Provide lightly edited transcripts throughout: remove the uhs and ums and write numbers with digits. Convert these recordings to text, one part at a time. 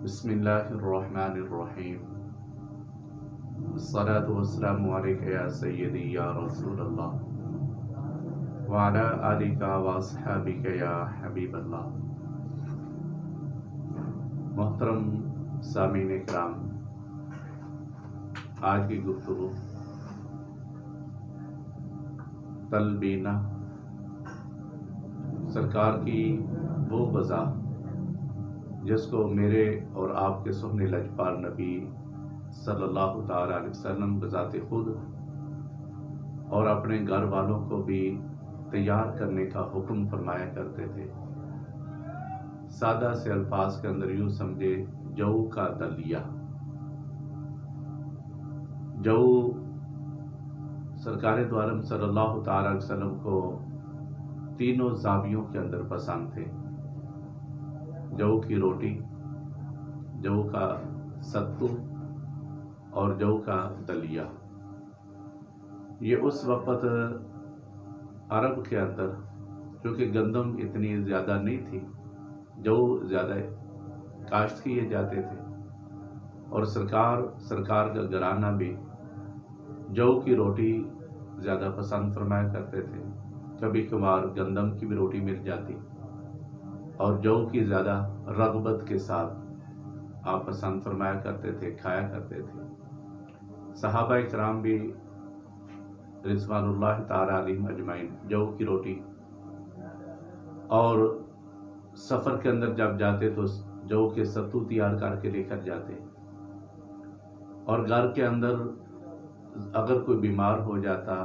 बिस्मिल्लाहिर्रहमानिर्रहीम। अस्सलातु वस्सलामु अलैका या सय्यदी या रसूल अल्लाह व अला आलिका व अस्हाबिका या हबीब अल्लाह। मोहतरम सामीन इकराम, आज की गुफ्तगू तलबीना सरकार की वो ग़ज़ा जिसको मेरे और आपके सुहने लजपाल नबी सल्लल्लाहु ताला अलैहि वसल्लम बज़ाते खुद और अपने घर वालों को भी तैयार करने का हुक्म फरमाया करते थे। सादा से अल्फाज के अंदर यूँ समझे, जऊ का दलिया। जऊ सरकार दो आलम सल्लल्लाहु ताला अलैहि वसल्लम को तीनों ज़ावियों के अंदर पसंद थे। जऊ की रोटी, जऊ का सत्तू और जऊ का दलिया। ये उस वक़्त अरब के अंदर, क्योंकि गंदम इतनी ज़्यादा नहीं थी, जऊ ज़्यादा काश्त किए जाते थे और सरकार का घराना भी जऊ की रोटी ज़्यादा पसंद फरमाया करते थे। कभी कभार गंदम की भी रोटी मिल जाती और जऊ की ज़्यादा रग़बत के साथ आप पसंद फरमाया करते थे, खाया करते थे। सहाबा इकराम भी रिज़वानुल्लाह ताला अलैहिम अजमाइन जऊ की रोटी, और सफ़र के अंदर जब जाते तो जऊ के सत्तू तैयार करके लेकर जाते। और घर के अंदर अगर कोई बीमार हो जाता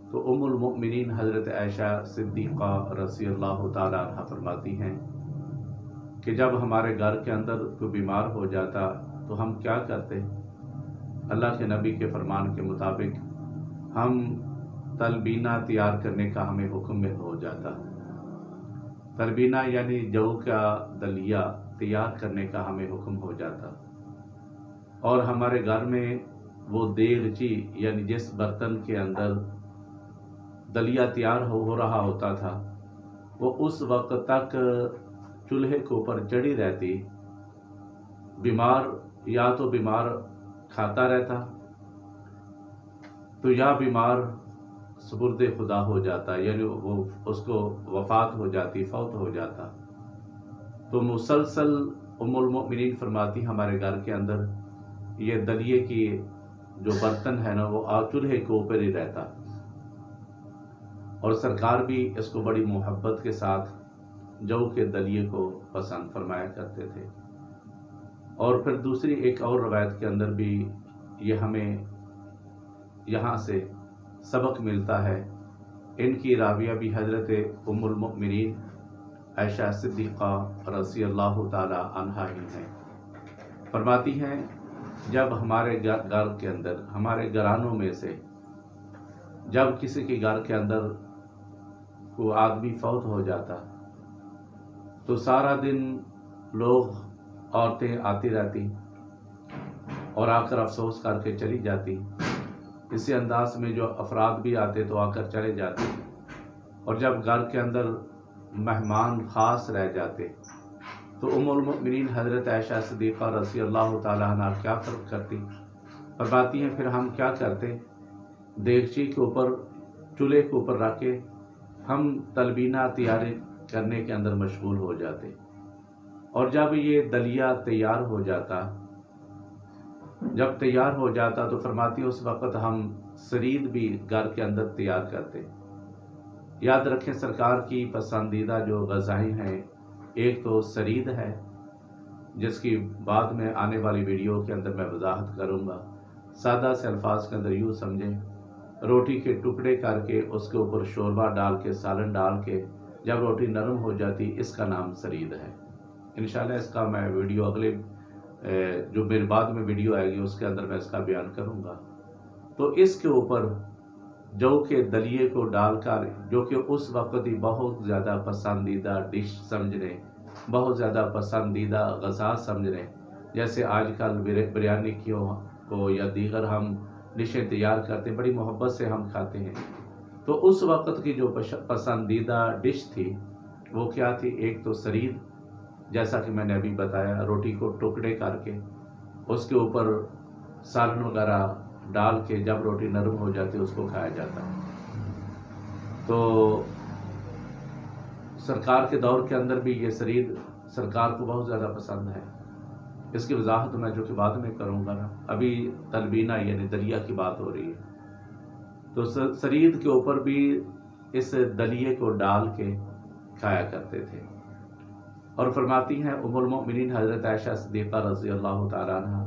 तो उम्मुल मुमिनीन हज़रत आयशा सिद्दीक़ा रज़ियल्लाहु ताला अन्हा फरमाती हैं कि जब हमारे घर के अंदर कोई बीमार हो जाता तो हम क्या करते, अल्लाह के नबी के फरमान के मुताबिक हम तलबीना तैयार करने का हमें हुक्म हो जाता। तलबीना यानी जऊ का दलिया तैयार करने का हमें हुक्म हो जाता। और हमारे घर में वो देगची यानी जिस बर्तन के अंदर दलिया तैयार हो रहा होता था, वो उस वक्त तक चूल्हे के ऊपर चढ़ी रहती। बीमार या तो बीमार खाता रहता तो या बीमार सुपुर्दे खुदा हो जाता, यानी वो उसको वफात हो जाती, फौत हो जाता। तो मुसलसल उम्मुल मोमिनीन फरमाती हमारे घर के अंदर ये दलिए की जो बर्तन है ना, वो चूल्हे के ऊपर ही रहता। और सरकार भी इसको बड़ी मोहब्बत के साथ जऊ के दलिए को पसंद फरमाया करते थे। और फिर दूसरी एक और रवायत के अंदर भी ये हमें यहाँ से सबक मिलता है। इनकी राविया भी हज़रत उम्मुल मुमिनीन आयशा सिद्दीक़ा रज़ियल्लाहु ताला अन्हा ही हैं। फरमाती हैं, जब हमारे घर के अंदर, हमारे घरानों में से जब किसी के घर के अंदर को आदमी फौत हो जाता तो सारा दिन लोग, औरतें आती रहती और आकर अफसोस करके चली जाती। इसी अंदाज में जो अफराद भी आते तो आकर चले जाते। और जब घर के अंदर मेहमान ख़ास रह जाते तो उम्मुल मुमिनीन हज़रत आयशा सिद्दीक़ा रज़ियल्लाहु ताला अन्हा क्या फ़र्क करती, फरमाती हैं, फिर हम क्या करते, देगची के ऊपर, चूल्हे के ऊपर रख के हम तलबीना तैयारी करने के अंदर मशगूल हो जाते। और जब ये दलिया तैयार हो जाता, जब तैयार हो जाता तो फरमाती उस वक़्त हम सरीद भी घर के अंदर तैयार करते। याद रखें, सरकार की पसंदीदा जो ग़ज़ाएँ हैं, एक तो सरीद है जिसकी बाद में आने वाली वीडियो के अंदर मैं वजाहत करूँगा। सादा से अल्फाज के अंदर यूँ समझें, रोटी के टुकड़े करके उसके ऊपर शोरबा डाल के, सालन डाल के जब रोटी नरम हो जाती, इसका नाम सरीद है। इंशाल्लाह इसका मैं वीडियो अगले जो मेरे बाद में वीडियो आएगी उसके अंदर मैं इसका बयान करूँगा। तो इसके ऊपर जऊ के दलिए को डालकर, जो कि उस वक्त ही बहुत ज़्यादा पसंदीदा डिश समझ रहे, बहुत ज़्यादा पसंदीदा ग़ज़ा समझ रहे, जैसे आजकल बिरयानी को या दीगर हम डिशें तैयार करते हैं, बड़ी मोहब्बत से हम खाते हैं। तो उस वक़्त की जो पसंदीदा डिश थी वो क्या थी, एक तो सरीद जैसा कि मैंने अभी बताया, रोटी को टुकड़े करके उसके ऊपर सालन वगैरह डाल के जब रोटी नरम हो जाती है उसको खाया जाता है। तो सरकार के दौर के अंदर भी ये सरीद सरकार को बहुत ज़्यादा पसंद है। इसकी वजाहत मैं जो कि बाद में करूँगा ना, अभी तलबीना यानी दलिया की बात हो रही है। तो सरीद के ऊपर भी इस दलिए को डाल के खाया करते थे। और फरमाती हैं उम्मुल मोमिनीन हज़रत आयशा सिद्दीक़ा रज़ी अल्लाह तआला अन्हा,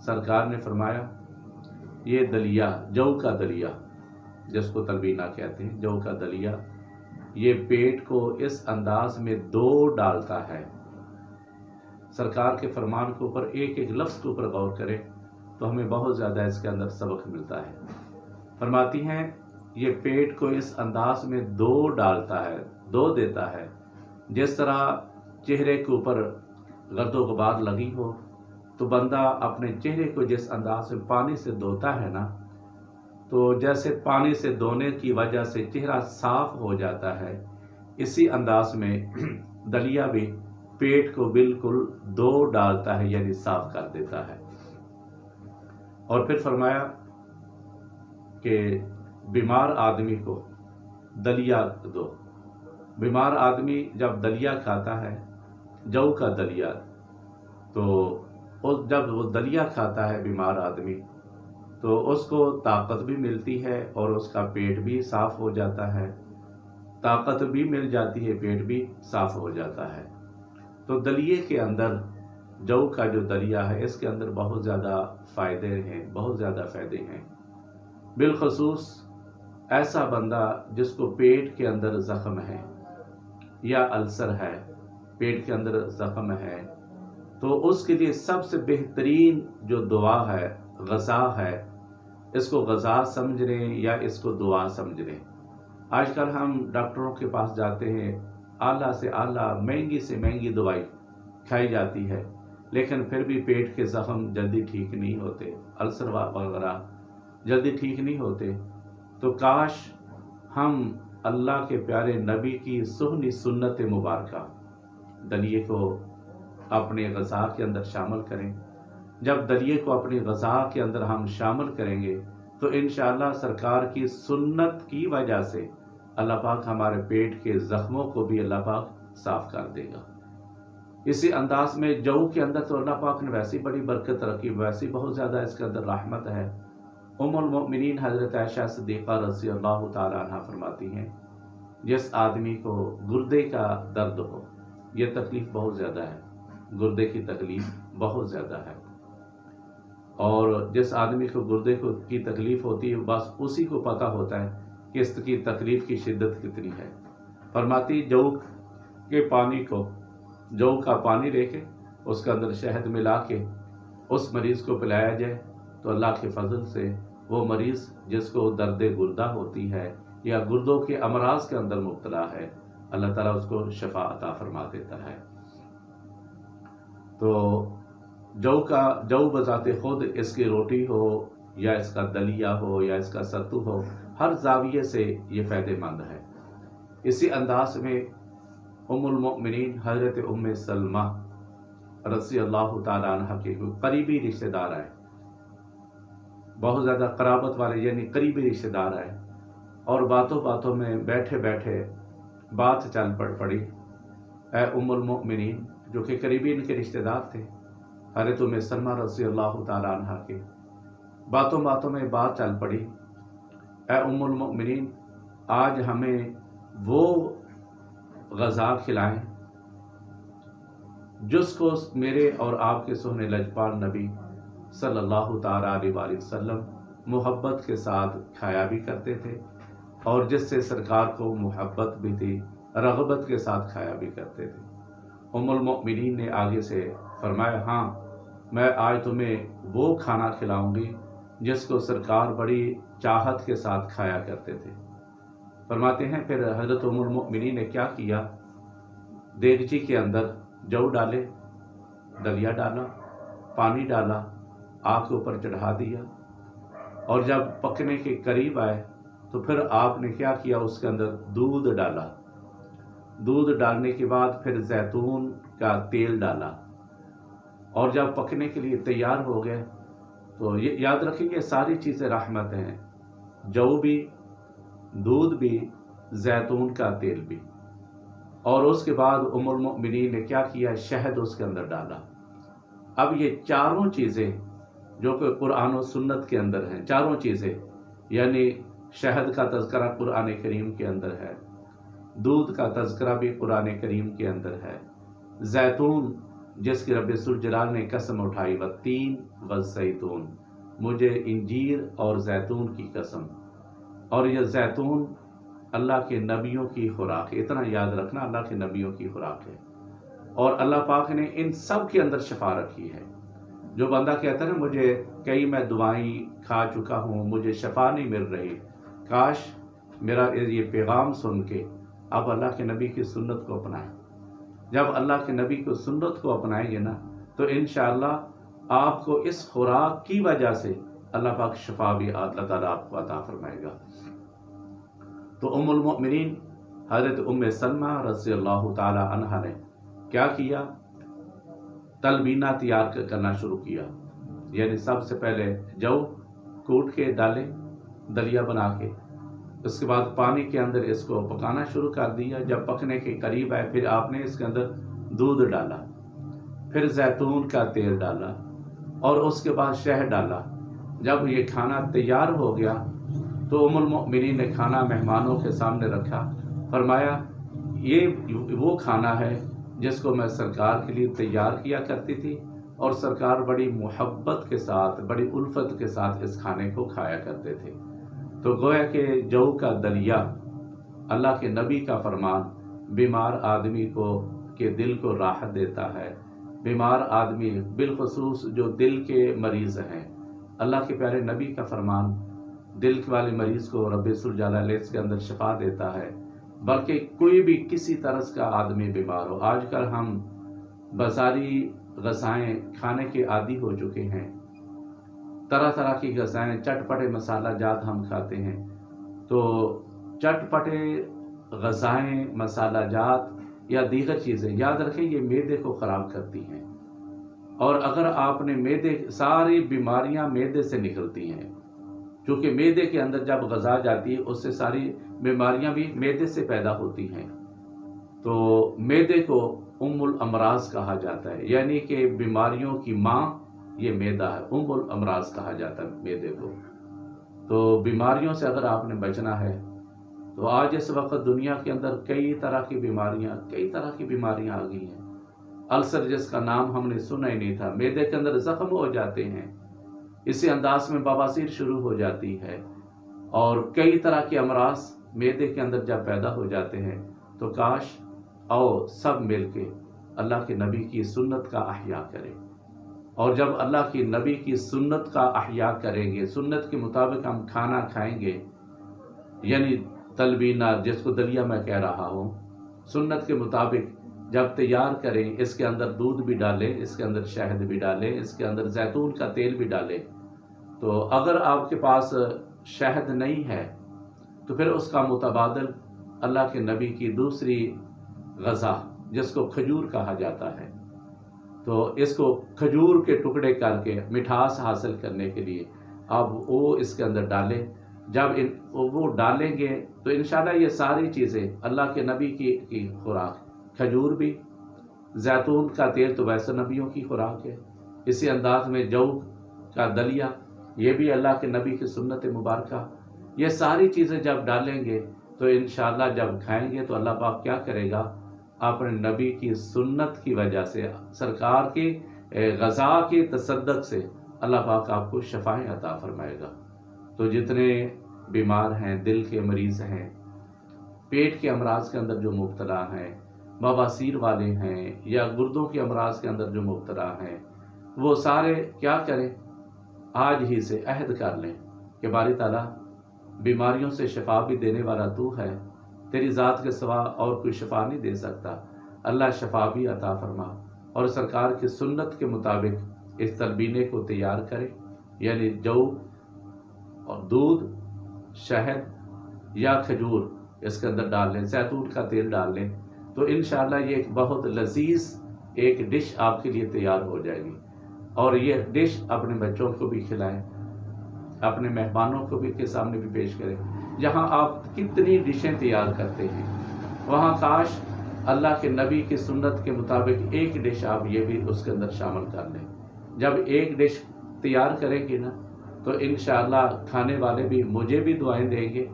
सरकार ने फरमाया ये दलिया, जौ का दलिया जिसको तलबीना कहते हैं, जौ का दलिया, ये पेट को इस अंदाज में दो डालता है। सरकार के फरमान के ऊपर एक एक लफ्ज़ के ऊपर गौर करें तो हमें बहुत ज़्यादा इसके अंदर सबक मिलता है। फरमाती हैं ये पेट को इस अंदाज में दो डालता है, दो देता है। जिस तरह चेहरे के ऊपर गर्दो गुबार लगी हो तो बंदा अपने चेहरे को जिस अंदाज से पानी से धोता है ना, तो जैसे पानी से धोने की वजह से चेहरा साफ हो जाता है, इसी अंदाज में दलिया भी पेट को बिल्कुल दो डालता है, यानी साफ कर देता है। और फिर फरमाया कि बीमार आदमी को दलिया दो। बीमार आदमी जब दलिया खाता है, जौ का दलिया, तो जब वो दलिया खाता है बीमार आदमी, तो उसको ताकत भी मिलती है और उसका पेट भी साफ हो जाता है। ताकत भी मिल जाती है, पेट भी साफ हो जाता है। तो दलिए के अंदर, जौ का जो दलिया है, इसके अंदर बहुत ज़्यादा फ़ायदे हैं, बहुत ज़्यादा फ़ायदे हैं। बिलखसूस ऐसा बंदा जिसको पेट के अंदर ज़ख्म है या अल्सर है, पेट के अंदर ज़ख्म है, तो उसके लिए सबसे बेहतरीन जो दुआ है, ग़ज़ा है। इसको ग़ज़ा समझ लें या इसको दुआ समझ लें। आजकल हम डॉक्टरों के पास जाते हैं, आला से आला, महंगी से महंगी दवाई खाई जाती है, लेकिन फिर भी पेट के ज़ख्म जल्दी ठीक नहीं होते, अल्सर वगैरह जल्दी ठीक नहीं होते। तो काश हम अल्लाह के प्यारे नबी की सुहनी सुन्नत मुबारका दलिए को अपने ग़ज़ा के अंदर शामिल करें। जब दलिए को अपनी ग़ज़ा के अंदर हम शामिल करेंगे तो इंशाअल्लाह सरकार की सुन्नत की वजह से अल्लाह पाक हमारे पेट के ज़ख्मों को भी अल्लाह पाक साफ़ कर देगा। इसी अंदाज में जौ के अंदर तो अल्लाह पाक ने वैसी बड़ी बरकत रखी, वैसी बहुत ज़्यादा इसके अंदर रहमत है। उम्मुल मोमिनीन हज़रत आयशा सिद्दीक़ा रज़ी अल्लाह तआला अन्हा फरमाती हैं, जिस आदमी को गुर्दे का दर्द हो, ये तकलीफ़ बहुत ज़्यादा है, गुर्दे की तकलीफ़ बहुत ज़्यादा है, और जिस आदमी को गुर्दे को की तकलीफ़ होती है बस उसी को पता होता है कि इसकी तकलीफ़ की शिद्दत कितनी है। फरमाती जौ के पानी को, जौ का पानी लेके उसके अंदर शहद मिला के उस मरीज़ को पिलाया जाए तो अल्लाह के फजल से वो मरीज़ जिसको दर्द गुर्दा होती है या गुर्दों के अमराज के अंदर मुब्तला है, अल्लाह ताला उसको शफा अता फरमा देता है। तो जौ बजाते खुद इसकी रोटी हो या इसका दलिया हो या इसका सत्तू हो, हर जाविये से ये फ़ायदेमंद है। इसी अंदाज में उम्मुल मोमिनीन हज़रत उम्मे सलमा रज़ी अल्लाह तआला अन्हा के करीबी रिश्तेदार आए, बहुत ज़्यादा क़राबत वाले यानी करीबी रिश्तेदार आए, और बातों बातों में बैठे बैठे बात चल पड़ी। ए उम्मुल मोमिनीन, जो कि करीबी इनके रिश्तेदार थे, हज़रत उम्मे सलमा रज़ी अल्लाह तआला अन्हा के, बातों बातों में बात चल पड़ी। ए उम्मुल मोमिनीन, आज हमें वो ग़ज़ा खिलाएं जिसको मेरे और आपके सोहने लजपाल नबी सल्लल्लाहु ताला अलैहि वसल्लम मोहब्बत के साथ खाया भी करते थे और जिससे सरकार को मोहब्बत भी थी, रग़बत के साथ खाया भी करते थे। उम्मुल मोमिनीन ने आगे से फरमाया, हाँ, मैं आज तुम्हें वो खाना खिलाऊंगी जिसको सरकार बड़ी चाहत के साथ खाया करते थे। फरमाते हैं फिर हज़रत उम्मुल मोमिनीन ने क्या किया, देगची के अंदर जौ डाले, दलिया डाला, पानी डाला, आग के ऊपर चढ़ा दिया, और जब पकने के करीब आए तो फिर आपने क्या किया, उसके अंदर दूध डाला। دودھ ڈالنے کے بعد پھر زیتون کا تیل ڈالا، اور جب پکنے کے لیے تیار ہو گئے تو یہ یاد رکھیں گے ساری چیزیں رحمت ہیں، جو بھی، دودھ بھی، زیتون کا تیل بھی۔ اور اس کے بعد ام المؤمنین نے کیا کیا؟ شہد اس کے اندر ڈالا۔ اب یہ چاروں چیزیں جو کہ قرآن و سنت کے اندر ہیں، چاروں چیزیں، یعنی شہد کا تذکرہ قرآن کریم کے اندر ہے، دودھ کا تذکرہ بھی قرآن کریم کے اندر ہے، زیتون جس کی رب ذوالجلال نے قسم اٹھائی، والتین والزیتون، مجھے انجیر اور زیتون کی قسم، اور یہ زیتون اللہ کے نبیوں کی خوراک ہے، اتنا یاد رکھنا، اللہ کے نبیوں کی خوراک ہے، اور اللہ پاک نے ان سب کے اندر شفا رکھی ہے۔ جو بندہ کہتا ہے نا مجھے کئی میں دعائیں کھا چکا ہوں، مجھے شفا نہیں مل رہی، کاش میرا یہ پیغام سن کے آپ اللہ کے نبی کی سنت کو اپنائیں۔ جب اللہ کے نبی کو سنت کو اپنائیں گے نا تو انشاءاللہ آپ کو اس خوراک کی وجہ سے اللہ پاک شفا بھی اللہ تعالیٰ آپ کو عطا فرمائے گا۔ تو ام المؤمنین حضرت ام سلمہ رضی اللہ تعالی عنہا نے کیا کیا؟ تلبینہ تیار کرنا شروع کیا، یعنی سب سے پہلے جو کوٹ کے ڈالے دلیا بنا کے، اس کے بعد پانی کے اندر اس کو پکانا شروع کر دیا، جب پکنے کے قریب آئے پھر آپ نے اس کے اندر دودھ ڈالا، پھر زیتون کا تیل ڈالا، اور اس کے بعد شہد ڈالا۔ جب یہ کھانا تیار ہو گیا تو ام المؤمنین نے کھانا مہمانوں کے سامنے رکھا، فرمایا یہ وہ کھانا ہے جس کو میں سرکار کے لیے تیار کیا کرتی تھی، اور سرکار بڑی محبت کے ساتھ، بڑی الفت کے ساتھ اس کھانے کو کھایا کرتے تھے۔ تو گویا کہ جو کا دلیا، اللہ کے نبی کا فرمان، بیمار آدمی کو کے دل کو راحت دیتا ہے۔ بیمار آدمی بالخصوص جو دل کے مریض ہیں، اللہ کے پیارے نبی کا فرمان دل والے مریض کو رب ذوالجلال اس کے اندر شفا دیتا ہے۔ بلکہ کوئی بھی کسی طرز کا آدمی بیمار ہو، آج کل ہم بازاری غذائیں کھانے کے عادی ہو چکے ہیں، طرح طرح کی غذائیں، چٹپٹے مسالہ جات ہم کھاتے ہیں، تو چٹپٹے غذائیں، مسالہ جات یا دیگر چیزیں یاد رکھیں یہ معدے کو خراب کرتی ہیں، اور اگر آپ نے معدے، ساری بیماریاں معدے سے نکلتی ہیں، کیونکہ معدے کے اندر جب غذا جاتی ہے اس سے ساری بیماریاں بھی معدے سے پیدا ہوتی ہیں۔ تو معدے کو ام الامراض کہا جاتا ہے، یعنی کہ بیماریوں کی ماں یہ معدہ ہے، ام الامراض کہا جاتا ہے معدے کو۔ تو بیماریوں سے اگر آپ نے بچنا ہے تو آج اس وقت دنیا کے اندر کئی طرح کی بیماریاں آ گئی ہیں۔ السر جس کا نام ہم نے سنا ہی نہیں تھا، معدے کے اندر زخم ہو جاتے ہیں، اسی انداز میں بواسیر شروع ہو جاتی ہے، اور کئی طرح کے امراض معدے کے اندر جب پیدا ہو جاتے ہیں تو کاش آؤ سب مل کے اللہ کے نبی کی سنت کا احیاء کریں، اور جب اللہ کی نبی کی سنت کا احیاء کریں گے، سنت کے مطابق ہم کھانا کھائیں گے، یعنی تلبینہ جس کو دلیا میں کہہ رہا ہوں، سنت کے مطابق جب تیار کریں، اس کے اندر دودھ بھی ڈالیں، اس کے اندر شہد بھی ڈالیں، اس کے اندر زیتون کا تیل بھی ڈالیں۔ تو اگر آپ کے پاس شہد نہیں ہے تو پھر اس کا متبادل اللہ کے نبی کی دوسری غذا جس کو کھجور کہا جاتا ہے، تو اس کو کھجور کے ٹکڑے کر کے مٹھاس حاصل کرنے کے لیے آپ وہ اس کے اندر ڈالیں۔ جب وہ ڈالیں گے تو انشاءاللہ یہ ساری چیزیں اللہ کے نبی کی خوراک، کھجور بھی، زیتون کا تیل تو ویسے نبیوں کی خوراک ہے، اسی انداز میں جو کا دلیا یہ بھی اللہ کے نبی کی سنت مبارکہ، یہ ساری چیزیں جب ڈالیں گے تو انشاءاللہ جب کھائیں گے تو اللہ پاک کیا کرے گا؟ اپنے نبی کی سنت کی وجہ سے، سرکار کی غذا کے تصدق سے اللہ پاک آپ کو شفائیں عطا فرمائے گا۔ تو جتنے بیمار ہیں، دل کے مریض ہیں، پیٹ کے امراض کے اندر جو مبتلا ہیں، بواسیر والے ہیں، یا گردوں کے امراض کے اندر جو مبتلا ہیں، وہ سارے کیا کریں؟ آج ہی سے عہد کر لیں کہ باری تعالیٰ بیماریوں سے شفا بھی دینے والا تو ہے، تیری ذات کے سوا اور کوئی شفا نہیں دے سکتا، اللہ شفا بھی عطا فرما، اور سرکار کی سنت کے مطابق اس تلبینے کو تیار کرے، یعنی جو اور دودھ، شہد یا کھجور اس کے اندر ڈال لیں، زیتون کا تیل ڈال لیں، تو انشاءاللہ یہ ایک بہت لذیذ ایک ڈش آپ کے لیے تیار ہو جائے گی، اور یہ ڈش اپنے بچوں کو بھی کھلائیں، اپنے مہمانوں کو بھی کے سامنے بھی پیش کریں۔ جہاں آپ کتنی ڈشیں تیار کرتے ہیں، وہاں کاش اللہ کے نبی کی سنت کے مطابق ایک ڈش آپ یہ بھی اس کے اندر شامل کر لیں۔ جب ایک ڈش تیار کریں گے نا تو انشاءاللہ کھانے والے بھی مجھے بھی دعائیں دیں گے،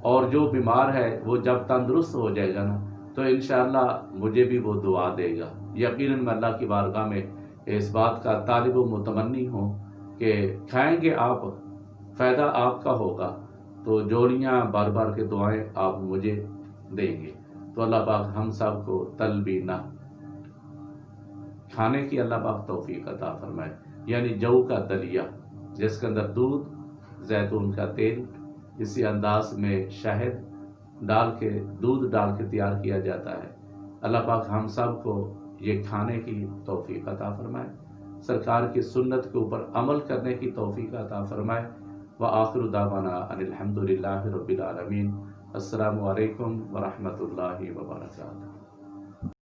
اور جو بیمار ہے وہ جب تندرست ہو جائے گا نا تو انشاءاللہ مجھے بھی وہ دعا دے گا۔ یقیناً میں اللہ کی بارگاہ میں اس بات کا طالب و متمنی ہوں کہ کھائیں گے آپ، فائدہ آپ کا ہوگا، تو جوڑیاں بار بار کے دعائیں آپ مجھے دیں گے۔ تو اللہ پاک ہم سب کو تلبینہ کھانے کی اللہ پاک توفیق عطا فرمائے، یعنی جو کا دلیہ جس کے اندر دودھ، زیتون کا تیل، اسی انداز میں شہد ڈال کے، دودھ ڈال کے تیار کیا جاتا ہے۔ اللہ پاک ہم سب کو یہ کھانے کی توفیق عطا فرمائے، سرکار کی سنت کے اوپر عمل کرنے کی توفیق عطا فرمائے۔ وآخر دعوانا ان الحمد للہ رب العالمین۔ السلام علیکم ورحمۃ اللہ وبرکاتہ۔